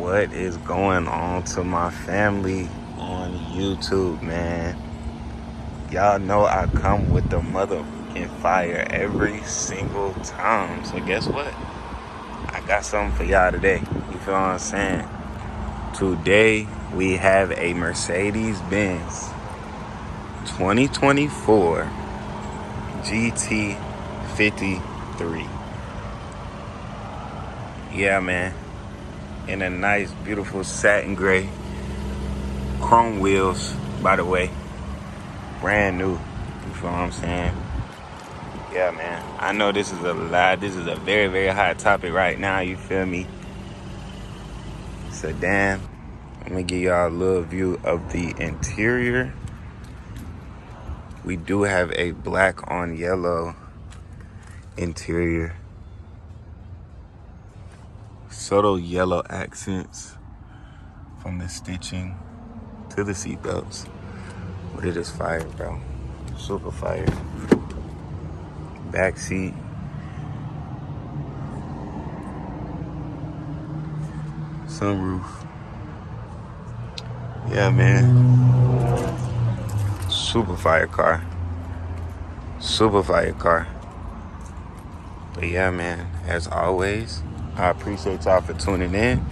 What is going on to my family on YouTube, man? Y'all know I come with the motherfucking fire every single time. So guess what? I got something for y'all today. You feel what I'm saying? Today we have a Mercedes-Benz 2024 GT53. Yeah, man. In a nice, beautiful satin gray. Chrome wheels, by the way. Brand new. You feel what I'm saying? Yeah, man. I know this is a lot. This is a very, very hot topic right now. You feel me? Sedan. Let me give y'all a little view of the interior. We do have a black on yellow interior. Subtle yellow accents from the stitching to the seatbelts. But it is fire, bro. Super fire. Back seat. Sunroof. Yeah, man. Super fire car. Super fire car. But yeah, man, as always, I appreciate y'all for tuning in.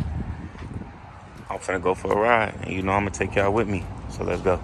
I'm finna go for a ride, and you know I'm gonna take y'all with me. So let's go.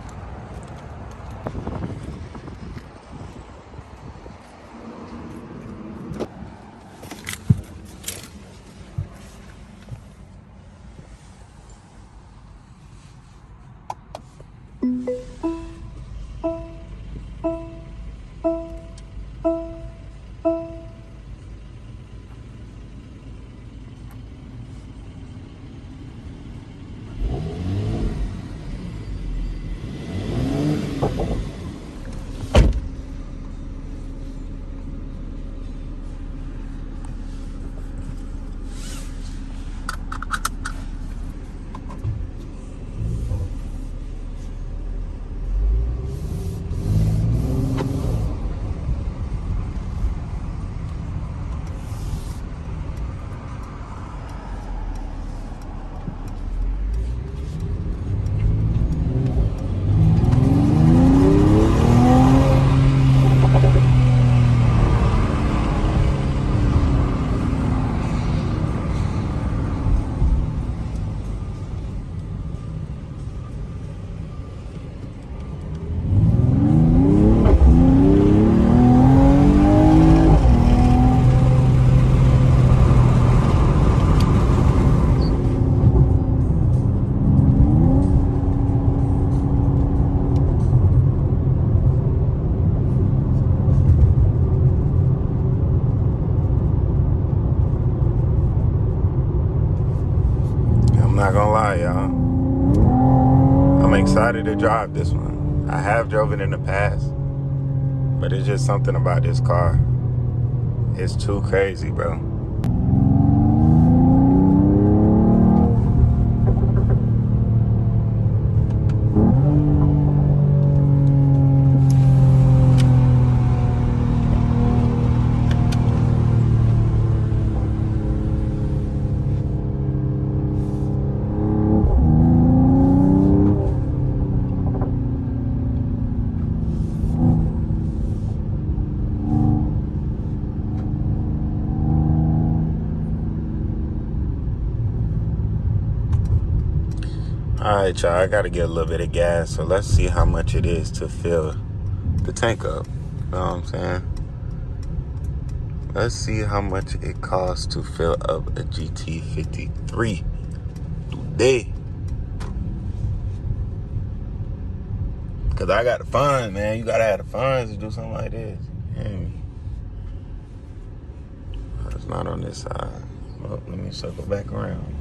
I'm not gonna lie, y'all. I'm excited to drive this one. I have driven in the past, but it's just something about this car. It's too crazy, bro. Alright, y'all, I gotta get a little bit of gas, so let's see how much it is to fill the tank up. You know what I'm saying? Let's see how much it costs to fill up a GT53 today. Cause I got the funds, man. You gotta have the funds to do something like this. You hear me? It's not on this side. Well, let me circle back around.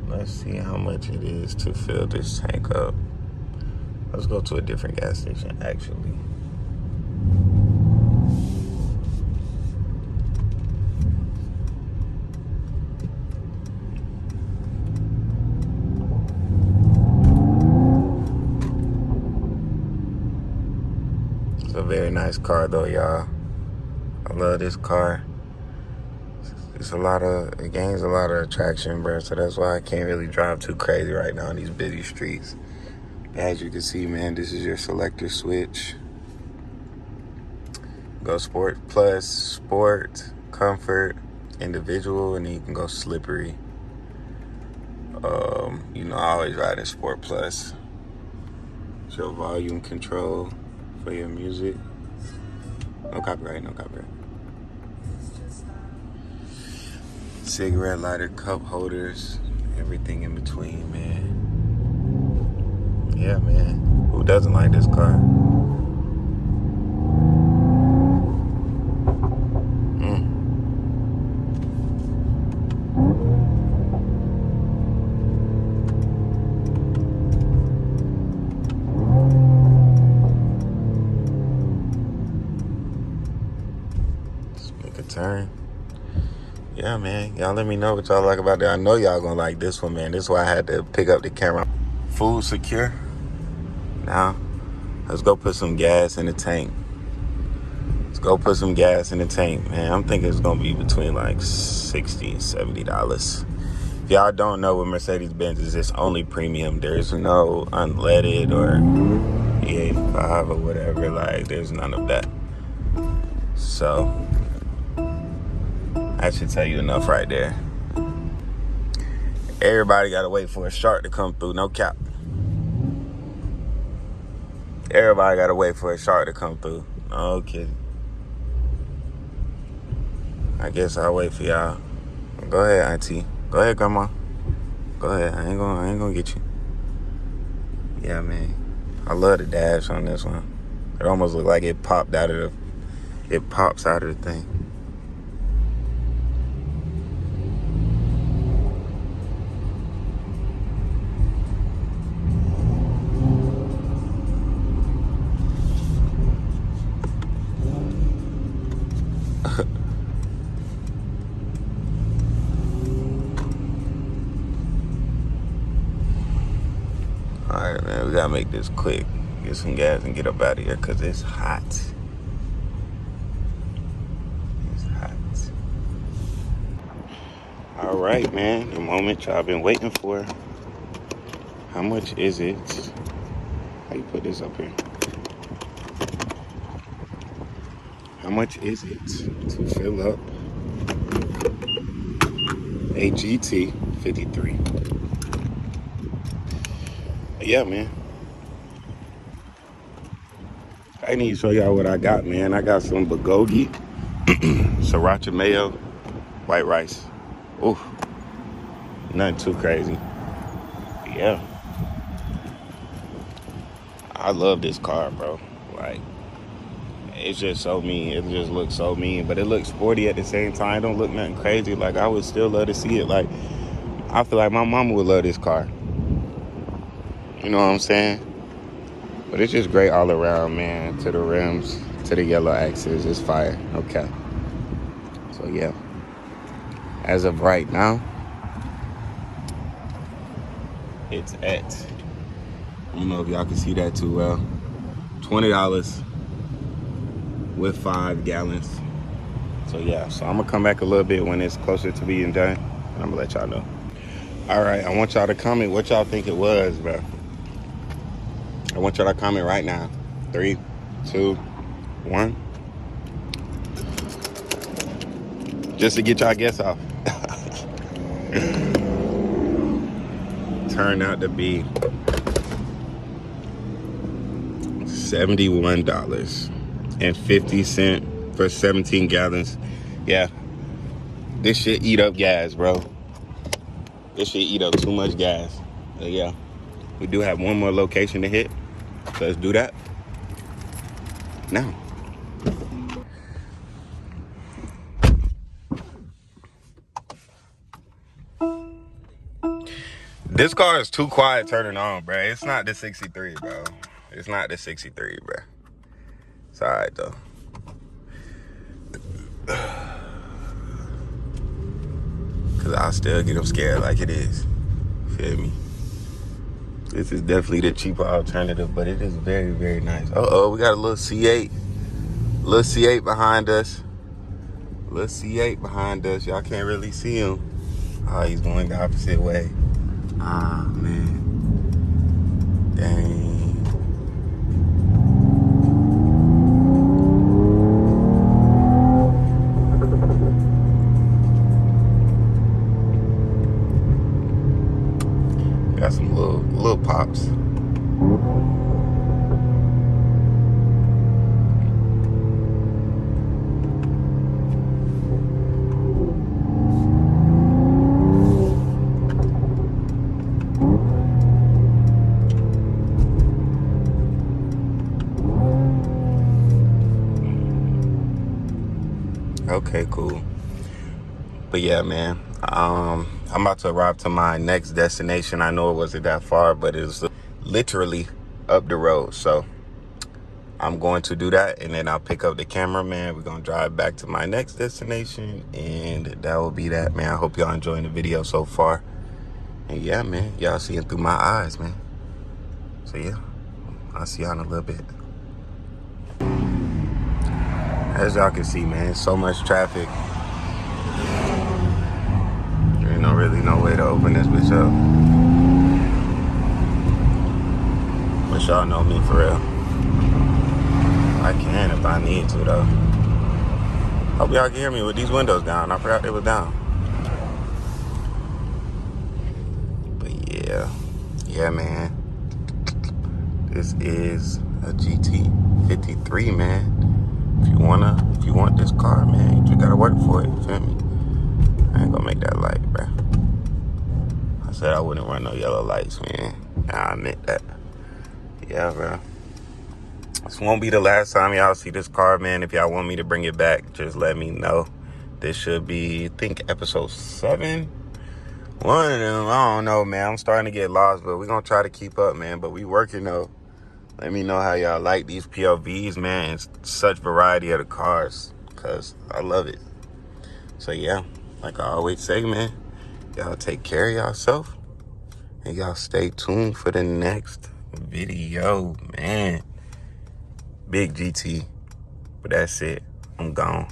Let's see how much it is to fill this tank up. Let's go to a different gas station, actually. It's a very nice car, though, y'all. I love this car. it gains a lot of attraction, bro. So that's why I can't really drive too crazy right now on these busy streets. As you can see, man, this is your selector switch. Go Sport Plus, Sport, Comfort, Individual, and then you can go slippery. You know, I always ride in Sport Plus. It's your volume control for your music. No copyright, no copyright. Cigarette lighter, cup holders, everything in between, man. Yeah, man. Who doesn't like this car? Let's make a turn. Yeah, man. Y'all let me know what y'all like about that. I know y'all gonna like this one, man. This is why I had to pick up the camera. Food secure. Now, let's go put some gas in the tank. Let's go put some gas in the tank, man. I'm thinking it's gonna be between like $60, $70. If y'all don't know what Mercedes-Benz is, it's only premium. There's no unleaded or E85 or whatever. Like, there's none of that. So, I should tell you enough right there. Everybody gotta wait for a shark to come through, no cap. Everybody gotta wait for a shark to come through. No kidding. I guess I'll wait for y'all. Go ahead, auntie. Go ahead, grandma. Go ahead. I ain't gonna get you. Yeah, man. I love the dash on this one. It almost looked like it popped out of it pops out of the thing. Alright, man, we gotta make this quick. Get some gas and get up out of here because it's hot. It's hot. Alright, man, the moment y'all been waiting for. How much is it? How you put this up here? How much is it to fill up a GT53? Yeah, man. I need to show y'all what I got, man. I got some bulgogi, sriracha mayo, white rice. Ooh, nothing too crazy. Yeah. I love this car, bro. Like, it's just so mean. It just looks so mean, but it looks sporty at the same time. It don't look nothing crazy. Like, I would still love to see it. Like, I feel like my mama would love this car. You know what I'm saying? But it's just great all around, man. To the rims, to the yellow axles, it's fire. Okay. So, yeah. As of right now, it's at, I don't know if y'all can see that too well, $20 with 5 gallons. So, yeah. So, I'm going to come back a little bit when it's closer to being done. And I'm going to let y'all know. All right. I want y'all to comment what y'all think it was, bro. I want y'all to comment right now. 3, 2, 1. Just to get y'all guess off. Turned out to be $71.50 for 17 gallons. Yeah. This shit eat up gas, bro. This shit eat up too much gas. But yeah. We do have one more location to hit. So let's do that now. This car is too quiet turning on, bro. It's not the 63, bro. It's not the 63, bro. It's all right, though. Because I'll still get them scared like it is. Feel me? This is definitely the cheaper alternative, but it is very, very nice. Uh-oh, we got a little C8. Little C8 behind us. Little C8 behind us. Y'all can't really see him. Oh, he's going the opposite way. Ah, man. Dang. Got some little pops. Okay, cool. But yeah, man, I'm about to arrive to my next destination. I know it wasn't that far, but it's literally up the road. So I'm going to do that, and then I'll pick up the cameraman. We're going to drive back to my next destination, and that will be that, man. I hope y'all enjoying the video so far. And yeah, man, y'all seeing through my eyes, man. So yeah, I'll see y'all in a little bit. As y'all can see, man, so much traffic. There ain't really no way to open this bitch up. But y'all know me for real. I can if I need to, though. Hope y'all can hear me with these windows down. I forgot they were down. But yeah, man. This is a GT53, man. If you want this car, man, you just gotta work for it. You feel me? I ain't gonna make that light, bro. I said I wouldn't run no yellow lights, man. I admit that. Yeah, bro. This won't be the last time y'all see this car, man. If y'all want me to bring it back, just let me know. This should be, I think, episode 7. One of them, I don't know, man. I'm starting to get lost, but we're gonna try to keep up, man. But we working, though. Let me know how y'all like these POVs, man. It's such variety of the cars, because I love it. So, yeah, like I always say, man, y'all take care of yourself, and y'all stay tuned for the next video, man. Big GT, but that's it. I'm gone.